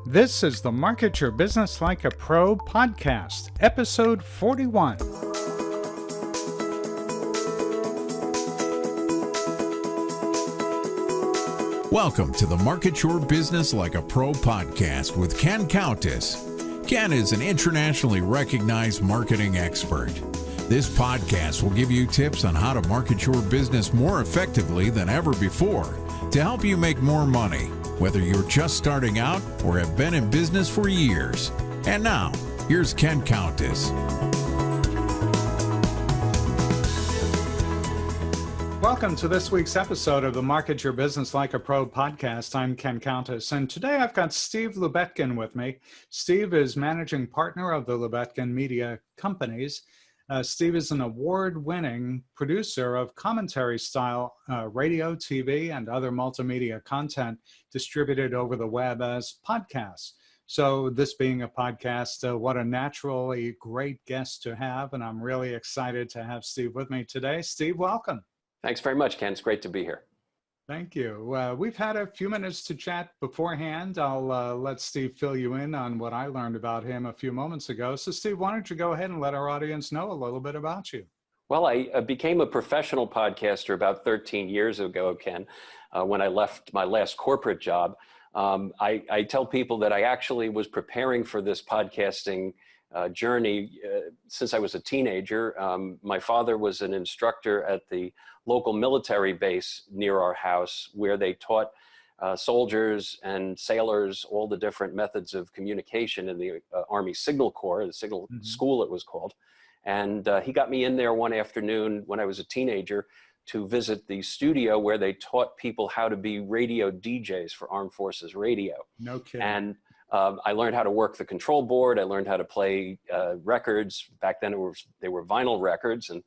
This is the Market Your Business Like a Pro podcast, episode 41. Welcome to the Market Your Business Like a Pro podcast with Ken Countess. Ken is an internationally recognized marketing expert. This podcast will give you tips on how to market your business more effectively than ever before to help you make more money, whether you're just starting out or have been in business for years. And now, here's Ken Countess. Welcome to this week's episode of the Market Your Business Like a Pro podcast. I'm Ken Countess, and today I've got Steve Lubetkin with me. Steve is managing partner of the Lubetkin Media Companies. Steve is an award-winning producer of commentary-style radio, TV, and other multimedia content distributed over the web as podcasts. So this being a podcast, what a naturally great guest to have, and I'm really excited to have Steve with me today. Steve, welcome. Thanks very much, Ken. It's great to be here. Thank you. We've had a few minutes to chat beforehand. I'll let Steve fill you in on what I learned about him a few moments ago. So Steve, why don't you go ahead and let our audience know a little bit about you? Well, I became a professional podcaster about 13 years ago, Ken, when I left my last corporate job. I tell people that I actually was preparing for this podcasting journey since I was a teenager. My father was an instructor at the local military base near our house, where they taught soldiers and sailors all the different methods of communication in the Army Signal Corps, the Signal School it was called. And he got me in there one afternoon when I was a teenager to visit the studio where they taught people how to be radio DJs for Armed Forces Radio. No kidding. And I learned how to work the control board. I learned how to play records. Back then they were vinyl records, and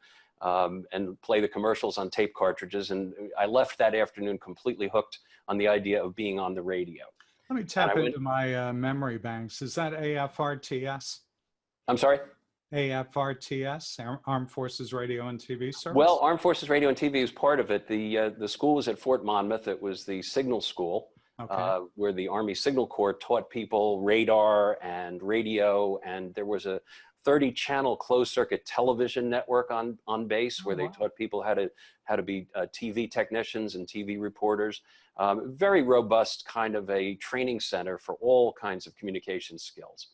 play the commercials on tape cartridges. And I left that afternoon completely hooked on the idea of being on the radio. Let me tap into my memory banks. Is that AFRTS? I'm sorry? AFRTS, Armed Forces Radio and TV Service? Well, Armed Forces Radio and TV is part of it. The school was at Fort Monmouth. It was the signal school. Okay. Where the Army Signal Corps taught people radar and radio, and there was a 30-channel closed-circuit television network on base where they taught people how to be TV technicians and TV reporters. Very robust kind of a training center for all kinds of communication skills.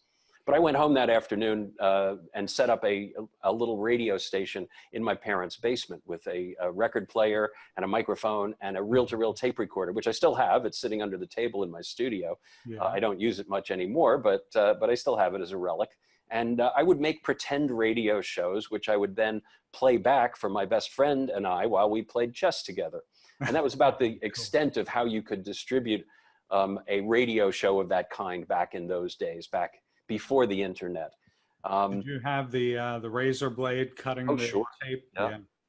But I went home that afternoon and set up a little radio station in my parents' basement with a record player and a microphone and a reel-to-reel tape recorder, which I still have. It's sitting under the table in my studio. Yeah. I don't use it much anymore, but I still have it as a relic. And I would make pretend radio shows, which I would then play back for my best friend and I while we played chess together. And that was about the extent of how you could distribute a radio show of that kind back in those days, back before the internet. Did you have the razor blade cutting the sure. tape?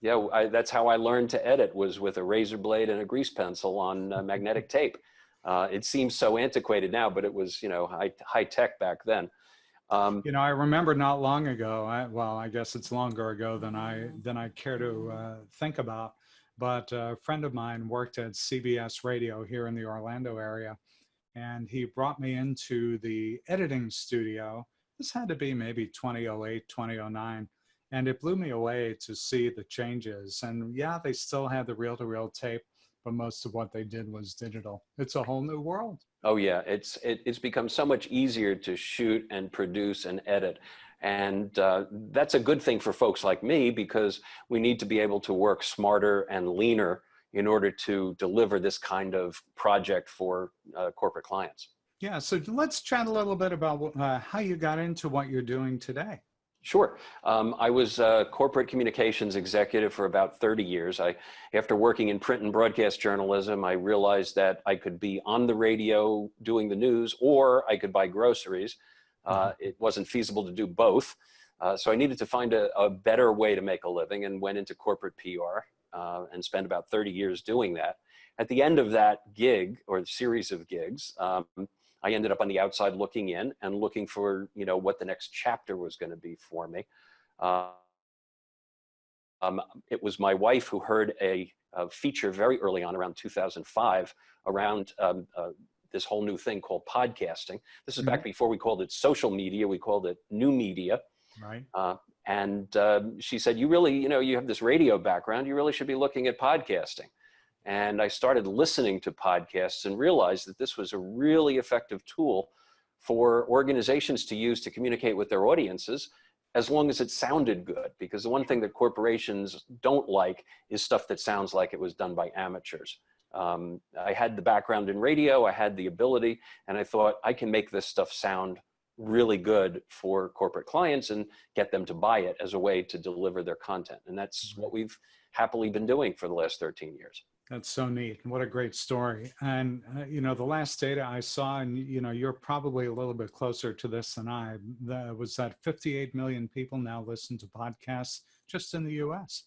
Yeah, that's how I learned to edit, was with a razor blade and a grease pencil on magnetic tape. It seems so antiquated now, but it was, high tech back then. I remember not long ago, I guess it's longer ago than I care to think about, but a friend of mine worked at CBS Radio here in the Orlando area, and he brought me into the editing studio. This had to be maybe 2008, 2009, and it blew me away to see the changes. And yeah, they still had the reel-to-reel tape, but most of what they did was digital. It's a whole new world. Oh yeah, it's become so much easier to shoot and produce and edit. And that's a good thing for folks like me, because we need to be able to work smarter and leaner in order to deliver this kind of project for corporate clients. Yeah, so let's chat a little bit about how you got into what you're doing today. Sure. I was a corporate communications executive for about 30 years. After working in print and broadcast journalism, I realized that I could be on the radio doing the news, or I could buy groceries. It wasn't feasible to do both. So I needed to find a better way to make a living, and went into corporate PR and spent about 30 years doing that. At the end of that gig, or series of gigs, I ended up on the outside looking in and looking for, what the next chapter was going to be for me. It was my wife who heard a feature very early on, around 2005, around this whole new thing called podcasting. This is back before we called it social media. We called it new media. Right. She said, you really, you have this radio background. You really should be looking at podcasting. And I started listening to podcasts and realized that this was a really effective tool for organizations to use to communicate with their audiences, as long as it sounded good. Because the one thing that corporations don't like is stuff that sounds like it was done by amateurs. I had the background in radio, I had the ability, and I thought I can make this stuff sound really good for corporate clients and get them to buy it as a way to deliver their content. And that's what we've happily been doing for the last 13 years. That's so neat. What a great story. And, the last data I saw, and, you're probably a little bit closer to this than I, was that 58 million people now listen to podcasts just in the US.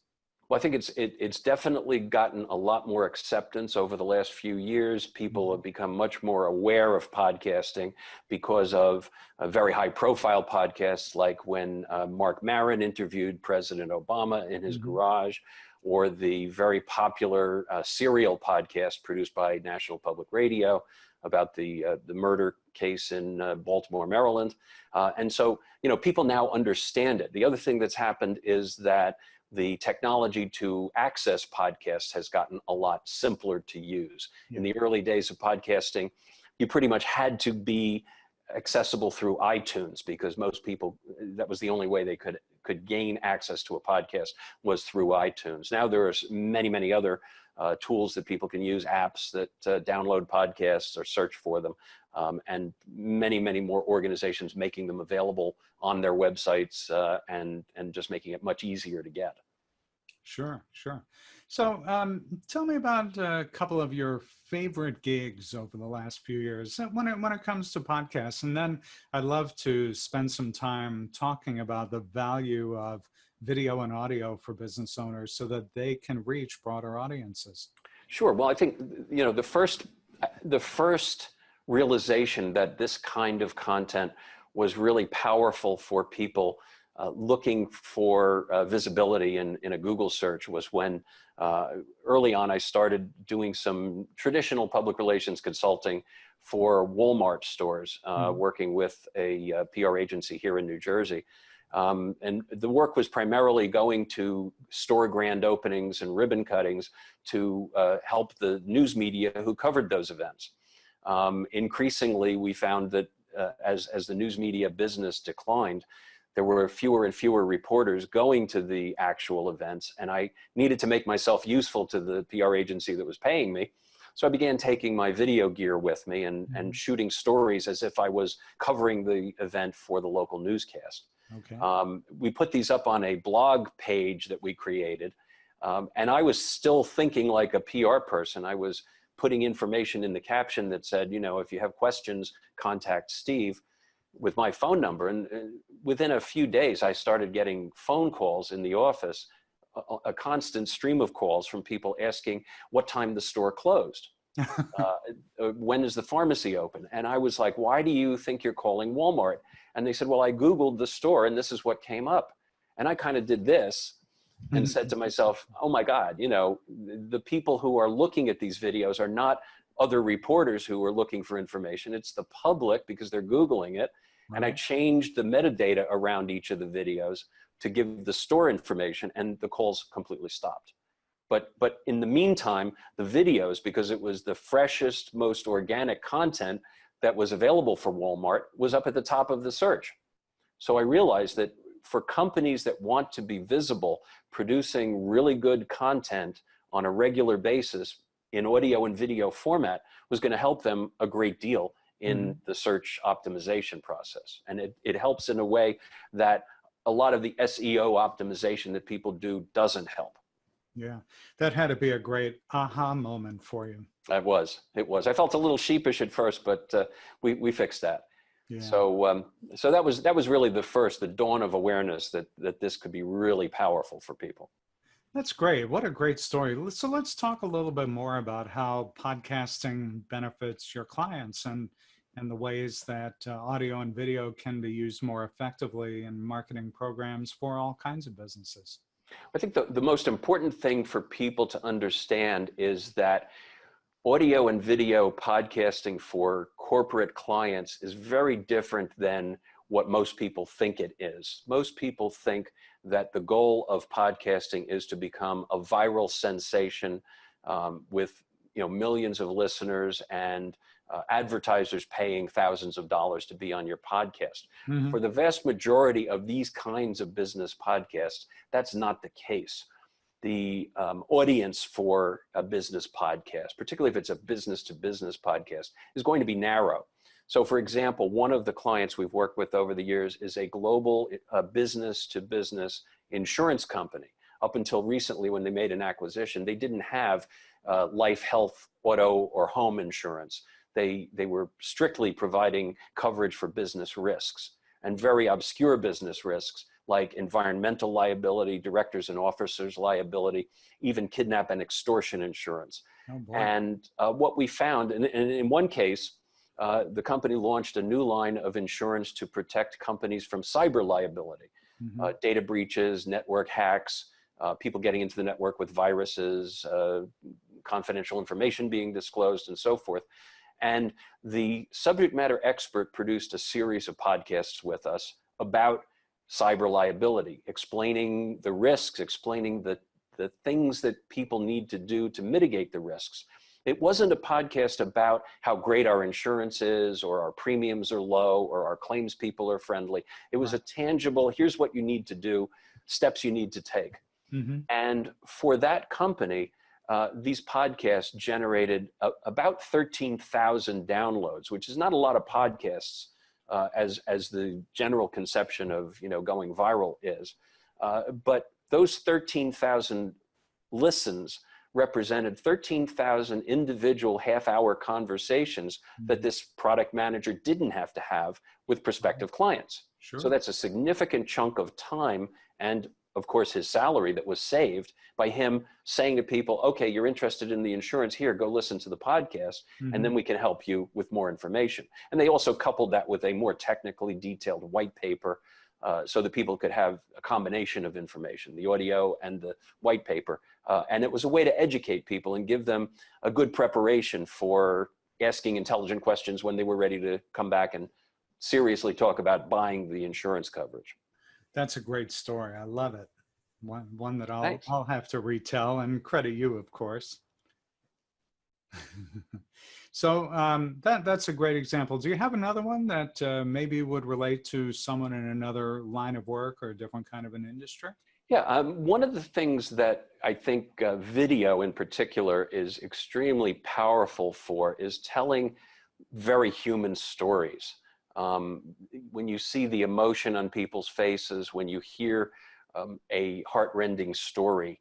Well, I think it's definitely gotten a lot more acceptance over the last few years. People have become much more aware of podcasting because of very high profile podcasts, like when Mark Maron interviewed President Obama in his garage, or the very popular Serial podcast produced by National Public Radio about the murder case in Baltimore, Maryland. And so, people now understand it. The other thing that's happened is that the technology to access podcasts has gotten a lot simpler to use. In the early days of podcasting, you pretty much had to be accessible through iTunes, because most people, that was the only way they could gain access to a podcast, was through iTunes. Now there are many, many other tools that people can use, apps that download podcasts or search for them, and many, many more organizations making them available on their websites and just making it much easier to get. Sure. So tell me about a couple of your favorite gigs over the last few years when it comes to podcasts. And then I'd love to spend some time talking about the value of video and audio for business owners so that they can reach broader audiences. Sure. Well, I think, the first realization that this kind of content was really powerful for people looking for visibility in a Google search was when early on I started doing some traditional public relations consulting for Walmart stores, working with a PR agency here in New Jersey. And the work was primarily going to store grand openings and ribbon cuttings to help the news media who covered those events. Increasingly, we found that as the news media business declined, there were fewer and fewer reporters going to the actual events, and I needed to make myself useful to the PR agency that was paying me. So I began taking my video gear with me and shooting stories as if I was covering the event for the local newscast. Okay. We put these up on a blog page that we created, and I was still thinking like a PR person. I was putting information in the caption that said, if you have questions, contact Steve, with my phone number. And within a few days, I started getting phone calls in the office, a constant stream of calls from people asking what time the store closed. When is the pharmacy open? And I was like, why do you think you're calling Walmart? And they said, well, I Googled the store and this is what came up. And I kind of did this and said to myself, oh my God, the people who are looking at these videos are not other reporters who are looking for information. It's the public because they're Googling it. Right. And I changed the metadata around each of the videos to give the store information, and the calls completely stopped. But in the meantime, the videos, because it was the freshest, most organic content that was available for Walmart, was up at the top of the search. So I realized that for companies that want to be visible, producing really good content on a regular basis in audio and video format was going to help them a great deal in the search optimization process. And it helps in a way that a lot of the SEO optimization that people do doesn't help. Yeah, that had to be a great aha moment for you. It was. I felt a little sheepish at first, but we fixed that. Yeah. So that was really the dawn of awareness that this could be really powerful for people. That's great. What a great story. So let's talk a little bit more about how podcasting benefits your clients and the ways that audio and video can be used more effectively in marketing programs for all kinds of businesses. I think the most important thing for people to understand is that audio and video podcasting for corporate clients is very different than what most people think it is. Most people think that the goal of podcasting is to become a viral sensation with millions of listeners and advertisers paying thousands of dollars to be on your podcast. Mm-hmm. For the vast majority of these kinds of business podcasts, that's not the case. The audience for a business podcast, particularly if it's a business-to-business podcast, is going to be narrow. So for example, one of the clients we've worked with over the years is a global business-to-business insurance company. Up until recently, when they made an acquisition, they didn't have life, health, auto, or home insurance. They were strictly providing coverage for business risks and very obscure business risks like environmental liability, directors and officers liability, even kidnap and extortion insurance. Oh, boy. And what we found, and in one case, the company launched a new line of insurance to protect companies from cyber liability, Mm-hmm. Data breaches, network hacks, people getting into the network with viruses, confidential information being disclosed, and so forth. And the subject matter expert produced a series of podcasts with us about cyber liability, explaining the risks, explaining the things that people need to do to mitigate the risks. It wasn't a podcast about how great our insurance is, or our premiums are low, or our claims people are friendly. It was a tangible, here's what you need to do, steps you need to take. Mm-hmm. And for that company, these podcasts generated about 13,000 downloads, which is not a lot of podcasts as the general conception of going viral is. But those 13,000 listens represented 13,000 individual half-hour conversations that this product manager didn't have to have with prospective clients. Sure. So that's a significant chunk of time and, of course, his salary that was saved by him saying to people, okay, you're interested in the insurance, here, go listen to the podcast, Mm-hmm. and then we can help you with more information. And they also coupled that with a more technically detailed white paper so that people could have a combination of information, the audio and the white paper. And it was a way to educate people and give them a good preparation for asking intelligent questions when they were ready to come back and seriously talk about buying the insurance coverage. That's a great story. I love it. One that Thanks. I'll have to retell, and credit you, of course. So that's a great example. Do you have another one that maybe would relate to someone in another line of work or a different kind of an industry? Yeah, one of the things that I think video in particular is extremely powerful for is telling very human stories. When you see the emotion on people's faces, when you hear a heartrending story,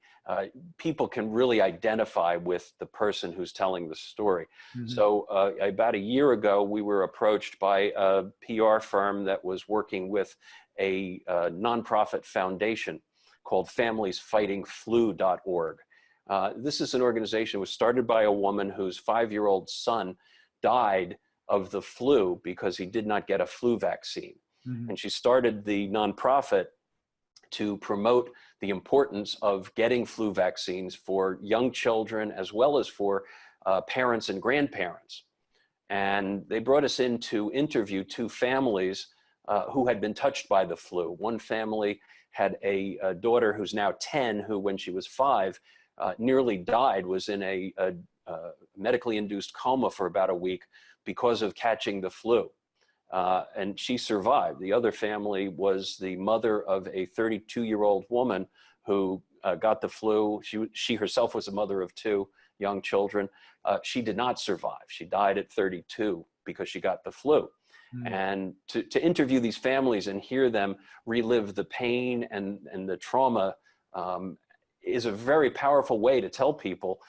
people can really identify with the person who's telling the story. Mm-hmm. So about a year ago, we were approached by a PR firm that was working with a nonprofit foundation called FamiliesFightingFlu.org. This is an organization that was started by a woman whose 5-year-old son died of the flu because he did not get a flu vaccine. Mm-hmm. And she started the nonprofit to promote the importance of getting flu vaccines for young children as well as for parents and grandparents. And they brought us in to interview 2 families who had been touched by the flu. One family had a daughter who's now 10, who when she was 5 nearly died, was in a medically induced coma for about a week because of catching the flu. And she survived. The other family was the mother of a 32-year-old woman who got the flu. She herself was a mother of 2 young children. She did not survive. She died at 32 because she got the flu. Mm. And to interview these families and hear them relive the pain and the trauma is a very powerful way to tell people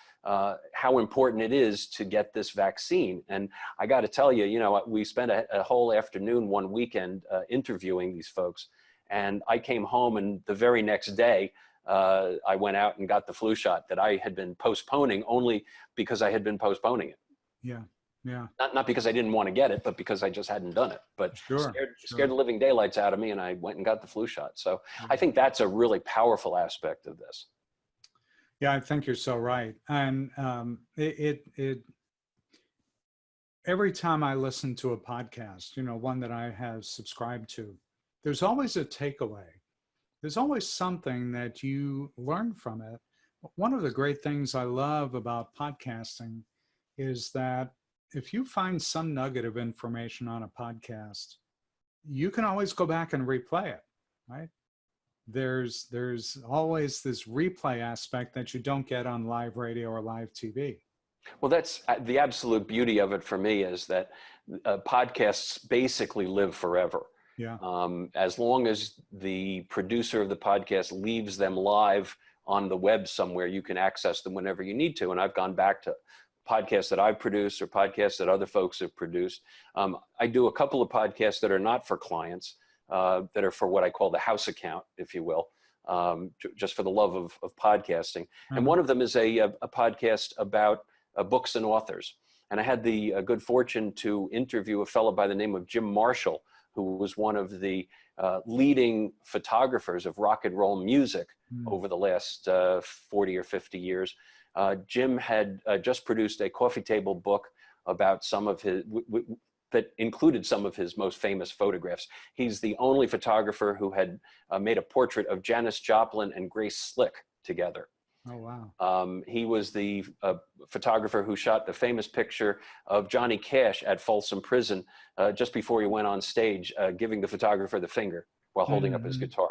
how important it is to get this vaccine. And I got to tell you, we spent a whole afternoon one weekend interviewing these folks. And I came home, and the very next day, I went out and got the flu shot that I had been postponing only because I had been postponing it. Yeah, yeah. Not because I didn't want to get it, but because I just hadn't done it. But scared the living daylights out of me, and I went and got the flu shot. So I think that's a really powerful aspect of this. Yeah, I think you're so right. And it every time I listen to a podcast, one that I have subscribed to, there's always a takeaway. There's always something that you learn from it. One of the great things I love about podcasting is that if you find some nugget of information on a podcast, you can always go back and replay it, right? There's always this replay aspect that you don't get on live radio or live TV. Well, that's the absolute beauty of it for me, is that podcasts basically live forever. Yeah. As long as the producer of the podcast leaves them live on the web somewhere, you can access them whenever you need to. And I've gone back to podcasts that I've produced or podcasts that other folks have produced. I do a couple of podcasts that are not for clients, that are for what I call the house account, if you will, just for the love of podcasting. Mm-hmm. And one of them is a podcast about books and authors. And I had the good fortune to interview a fellow by the name of Jim Marshall, who was one of the leading photographers of rock and roll music over the last 40 or 50 years. Jim had just produced a coffee table book about some of his, that included some of his most famous photographs. He's the only photographer who had made a portrait of Janis Joplin and Grace Slick together. Oh, wow. He was the photographer who shot the famous picture of Johnny Cash at Folsom Prison just before he went on stage, giving the photographer the finger while holding up his guitar.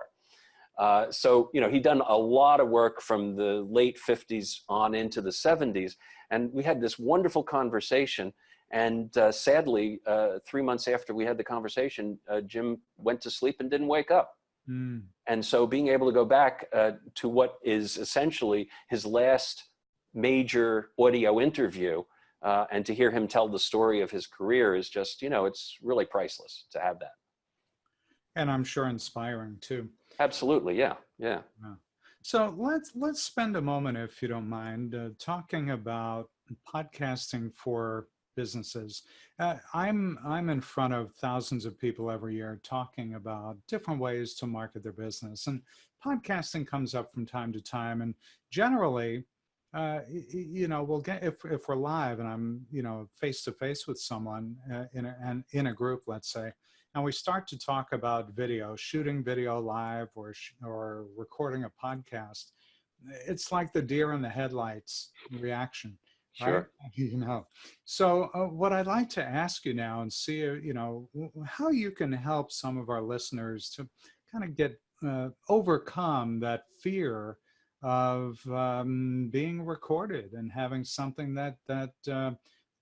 So, he'd done a lot of work from the late 50s on into the 70s. And we had this wonderful conversation. And sadly, 3 months after we had the conversation, Jim went to sleep and didn't wake up. And so being able to go back to what is essentially his last major audio interview and to hear him tell the story of his career is just, it's really priceless to have that. And I'm sure inspiring too. Absolutely. Yeah. So let's spend a moment, if you don't mind, talking about podcasting for businesses. I'm in front of thousands of people every year talking about different ways to market their business, and podcasting comes up from time to time. And generally, we'll get, if we're live and I'm face to face with someone in a group, let's say, and we start to talk about video, shooting video live or recording a podcast, it's like the deer in the headlights reaction. Sure. Right? So what I'd like to ask you now and see, how you can help some of our listeners to kind of get overcome that fear of being recorded and having something that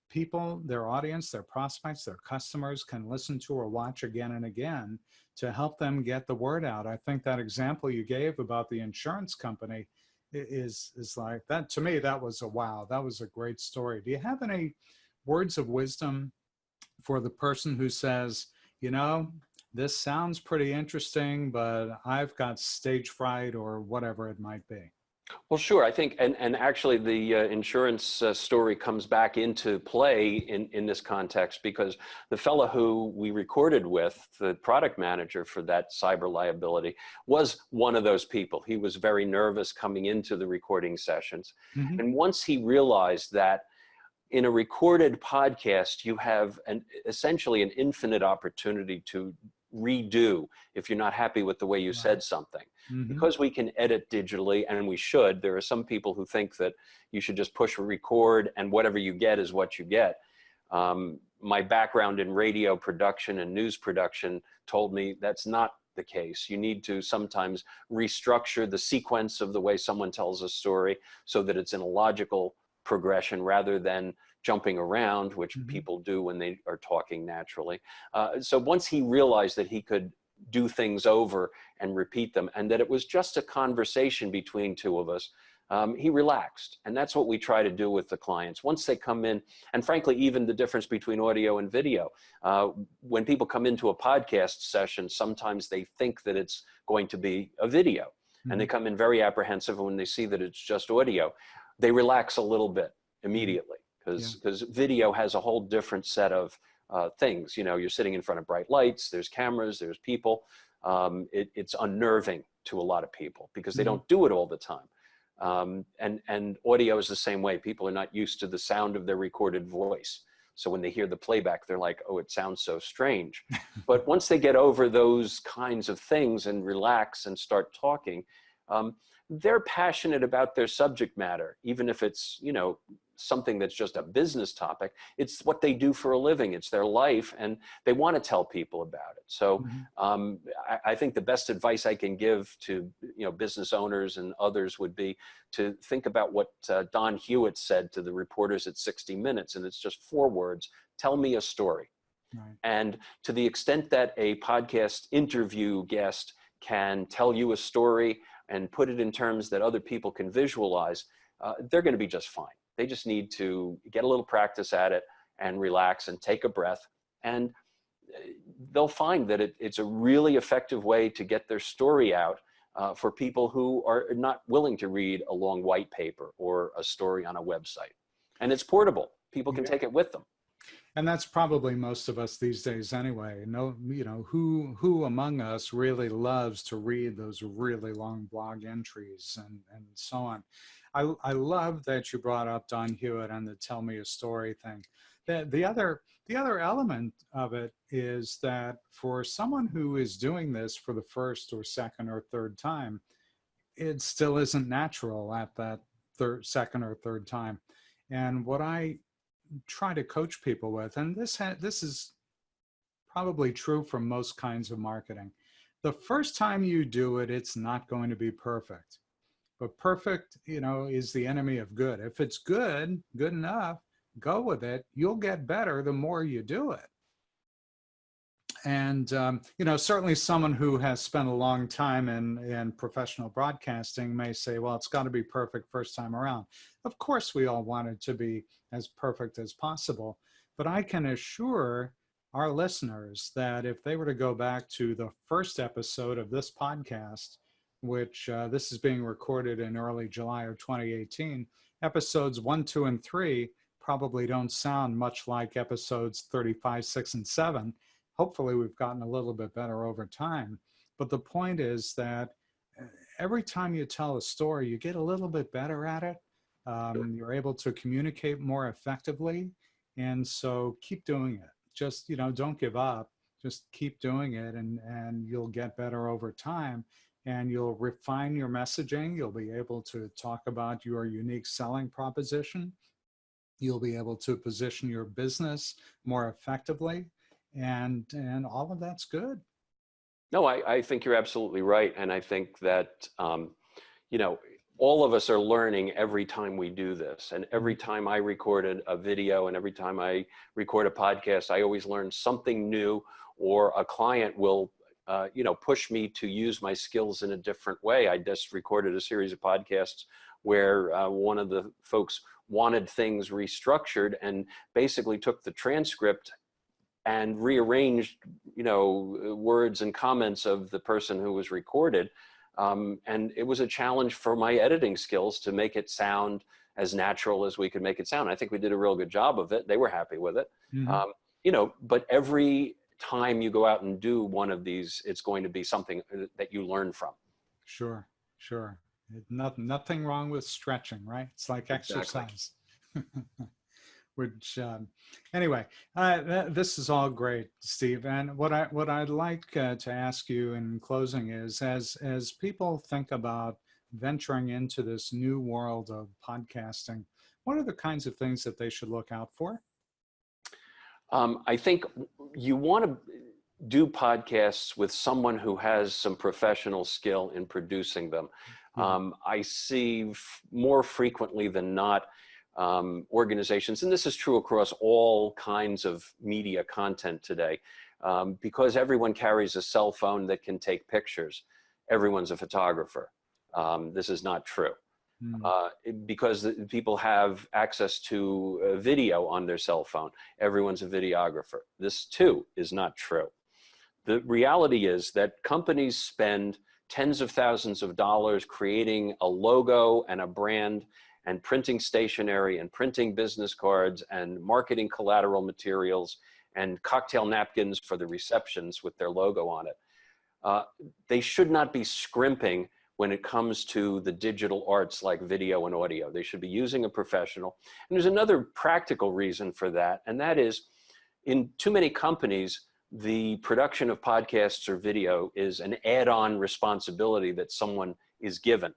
people, their audience, their prospects, their customers can listen to or watch again and again to help them get the word out. I think that example you gave about the insurance company is like that. To me, that was that was a great story. Do you have any words of wisdom for the person who says, this sounds pretty interesting, but I've got stage fright or whatever it might be? Well, sure. I think, and actually the insurance story comes back into play in this context, because the fellow who we recorded with, the product manager for that cyber liability, was one of those people. He was very nervous coming into the recording sessions. And once he realized that in a recorded podcast, you have essentially an infinite opportunity to redo if you're not happy with the way you said something. Because we can edit digitally, and we should. There are some people who think that you should just push record and whatever you get is what you get. My background in radio production and news production told me that's not the case. You need to sometimes restructure the sequence of the way someone tells a story so that it's in a logical progression rather than jumping around, which people do when they are talking naturally. So once he realized that he could do things over and repeat them, and that it was just a conversation between two of us, he relaxed. And that's what we try to do with the clients. Once they come in, and frankly, even the difference between audio and video, when people come into a podcast session, sometimes they think that it's going to be a video, and they come in very apprehensive. And when they see that it's just audio, they relax a little bit immediately, because video has a whole different set of things. You're sitting in front of bright lights, there's cameras, there's people. It's unnerving to a lot of people because they don't do it all the time. And audio is the same way. People are not used to the sound of their recorded voice. So when they hear the playback, they're like, oh, it sounds so strange. But once they get over those kinds of things and relax and start talking, they're passionate about their subject matter, even if it's, you know, something that's just a business topic. It's what they do for a living. It's their life, and they want to tell people about it. So I think the best advice I can give to, you know, business owners and others would be to think about what Don Hewitt said to the reporters at 60 Minutes, and it's just 4 words: tell me a story. Right. And to the extent that a podcast interview guest can tell you a story and put it in terms that other people can visualize, they're going to be just fine. They just need to get a little practice at it and relax and take a breath. And they'll find that it's a really effective way to get their story out for people who are not willing to read a long white paper or a story on a website. And it's portable. People can take it with them. And that's probably most of us these days anyway. No, you know, who among us really loves to read those really long blog entries and so on. I love that you brought up Don Hewitt and the tell me a story thing. The other element of it is that for someone who is doing this for the first or second or third time, it still isn't natural at that second or third time. And what I try to coach people with, and this is probably true for most kinds of marketing. The first time you do it, it's not going to be perfect. But perfect, you know, is the enemy of good. If it's good enough, go with it. You'll get better the more you do it. And, you know, certainly someone who has spent a long time in professional broadcasting may say, well, it's got to be perfect first time around. Of course, we all want it to be as perfect as possible. But I can assure our listeners that if they were to go back to the first episode of this podcast, which this is being recorded in early July of 2018, episodes 1, 2, and 3 probably don't sound much like episodes 35, 6, and 7. Hopefully we've gotten a little bit better over time. But the point is that every time you tell a story, you get a little bit better at it. You're able to communicate more effectively. And so keep doing it. Just, you know, don't give up. Just keep doing it, and you'll get better over time. And you'll refine your messaging. You'll be able to talk about your unique selling proposition. You'll be able to position your business more effectively. And all of that's good. No, I think you're absolutely right. And I think that, you know, all of us are learning every time we do this. And every time I recorded a video and every time I record a podcast, I always learn something new, or a client will, you know, push me to use my skills in a different way. I just recorded a series of podcasts where one of the folks wanted things restructured and basically took the transcript and rearranged, you know, words and comments of the person who was recorded. And it was a challenge for my editing skills to make it sound as natural as we could make it sound. I think we did a real good job of it. They were happy with it. You know, but every time you go out and do one of these, it's going to be something that you learn from. Sure. Nothing wrong with stretching, right? It's like exercise. Exactly. Which, anyway, this is all great, Steve. And what I'd like to ask you in closing is, as people think about venturing into this new world of podcasting, what are the kinds of things that they should look out for? I think you want to do podcasts with someone who has some professional skill in producing them. I see more frequently than not organizations, and this is true across all kinds of media content today, because everyone carries a cell phone that can take pictures. Everyone's a photographer. This is not true. Because people have access to video on their cell phone. Everyone's a videographer. This too is not true. The reality is that companies spend tens of thousands of dollars creating a logo and a brand and printing stationery and printing business cards and marketing collateral materials and cocktail napkins for the receptions with their logo on it. They should not be scrimping when it comes to the digital arts like video and audio. They should be using a professional. And there's another practical reason for that, and that is in too many companies, the production of podcasts or video is an add-on responsibility that someone is given.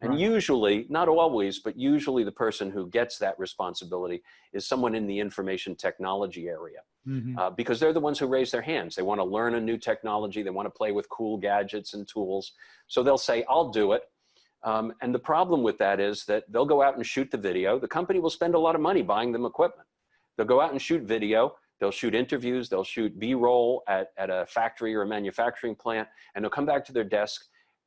And usually, not always, but usually the person who gets that responsibility is someone in the information technology area. Because they're the ones who raise their hands. They want to learn a new technology. They want to play with cool gadgets and tools. So they'll say, I'll do it. And the problem with that is that they'll go out and shoot the video. The company will spend a lot of money buying them equipment. They'll go out and shoot video. They'll shoot interviews. They'll shoot B-roll at a factory or a manufacturing plant. And they'll come back to their desk,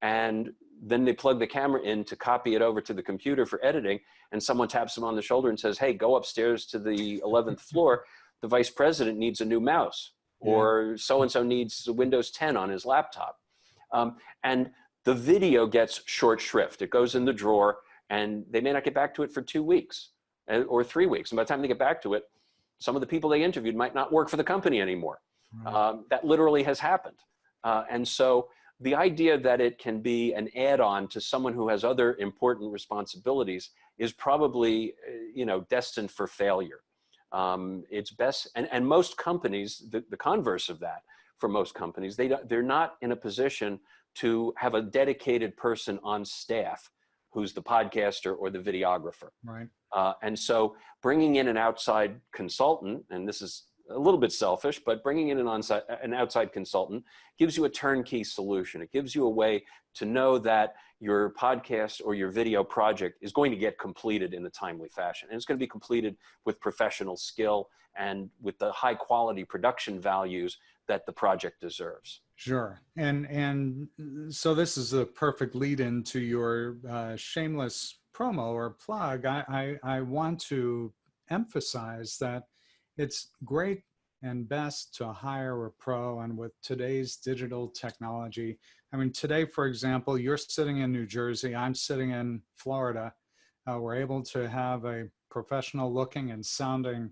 and then they plug the camera in to copy it over to the computer for editing. And someone taps them on the shoulder and says, hey, go upstairs to the 11th floor. The vice president needs a new mouse, or so-and-so needs Windows 10 on his laptop. And the video gets short shrift. It goes in the drawer, and they may not get back to it for 2 weeks or 3 weeks. And by the time they get back to it, some of the people they interviewed might not work for the company anymore. That literally has happened. And so the idea that it can be an add-on to someone who has other important responsibilities is probably, destined for failure. It's best, and most companies, the converse of that, for most companies, they're not in a position to have a dedicated person on staff who's the podcaster or the videographer. And so bringing in an outside consultant, and this is a little bit selfish, but bringing in an outside consultant gives you a turnkey solution. It gives you a way to know that your podcast or your video project is going to get completed in a timely fashion. And it's going to be completed with professional skill and with the high quality production values that the project deserves. Sure. And so this is a perfect lead into your shameless promo or plug. I want to emphasize that it's great and best to hire a pro. And with today's digital technology, I mean, today, for example, you're sitting in New Jersey, I'm sitting in Florida. We're able to have a professional looking and sounding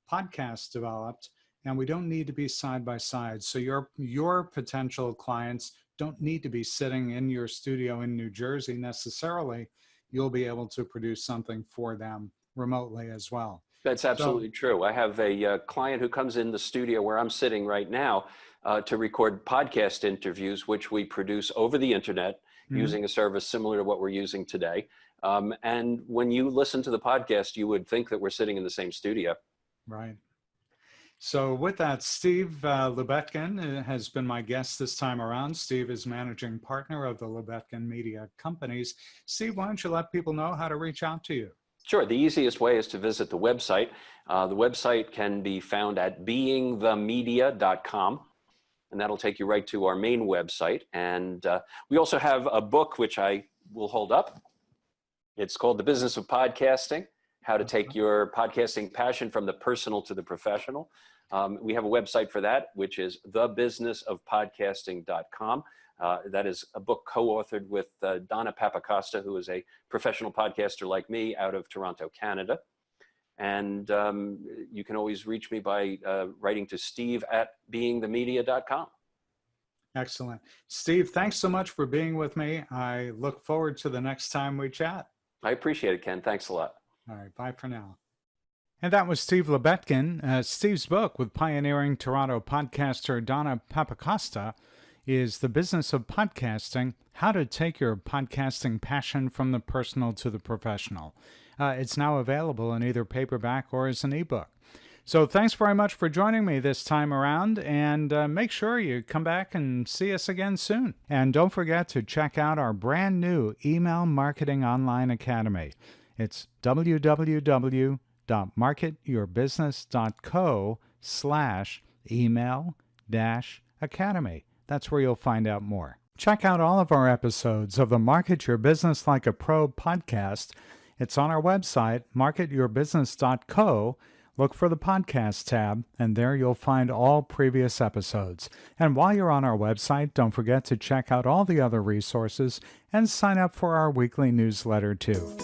podcast developed, and we don't need to be side by side. So your potential clients don't need to be sitting in your studio in New Jersey necessarily. You'll be able to produce something for them remotely as well. That's absolutely true. I have a client who comes in the studio where I'm sitting right now to record podcast interviews, which we produce over the internet using a service similar to what we're using today. And when you listen to the podcast, you would think that we're sitting in the same studio. Right. So with that, Steve Lubetkin has been my guest this time around. Steve is managing partner of the Lubetkin Media Companies. Steve, why don't you let people know how to reach out to you? Sure. The easiest way is to visit the website. The website can be found at beingthemedia.com, and that'll take you right to our main website. And we also have a book, which I will hold up. It's called The Business of Podcasting, How to Take Your Podcasting Passion from the Personal to the Professional. We have a website for that, which is thebusinessofpodcasting.com. That is a book co-authored with Donna Papacosta, who is a professional podcaster like me out of Toronto, Canada. And you can always reach me by writing to steve@beingthemedia.com. Excellent. Steve, thanks so much for being with me. I look forward to the next time we chat. I appreciate it, Ken. Thanks a lot. All right. Bye for now. And that was Steve Lubetkin. Steve's book with pioneering Toronto podcaster Donna Papacosta is The Business of Podcasting, How to Take Your Podcasting Passion from the Personal to the Professional. It's now available in either paperback or as an ebook. So thanks very much for joining me this time around, and make sure you come back and see us again soon. And don't forget to check out our brand new Email Marketing Online Academy. It's www.marketyourbusiness.co/email-academy. That's where you'll find out more. Check out all of our episodes of the Market Your Business Like a Pro podcast. It's on our website, marketyourbusiness.co. Look for the podcast tab, and there you'll find all previous episodes. And while you're on our website, don't forget to check out all the other resources and sign up for our weekly newsletter too.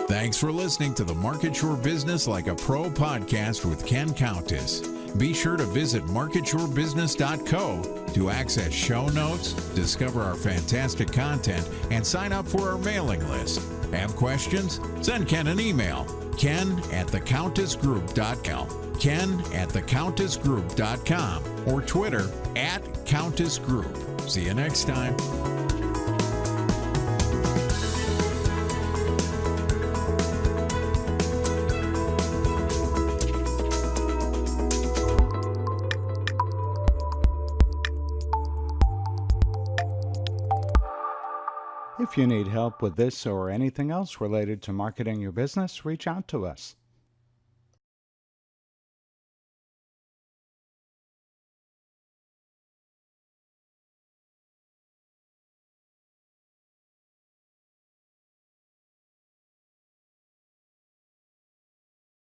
Thanks for listening to the Market Your Business Like a Pro podcast with Ken Countess. Be sure to visit marketyourbusiness.co to access show notes, discover our fantastic content, and sign up for our mailing list. Have questions? Send Ken an email, ken@thecountessgroup.com, ken@thecountessgroup.com, or Twitter @CountessGroup. See you next time. If you need help with this or anything else related to marketing your business, reach out to us.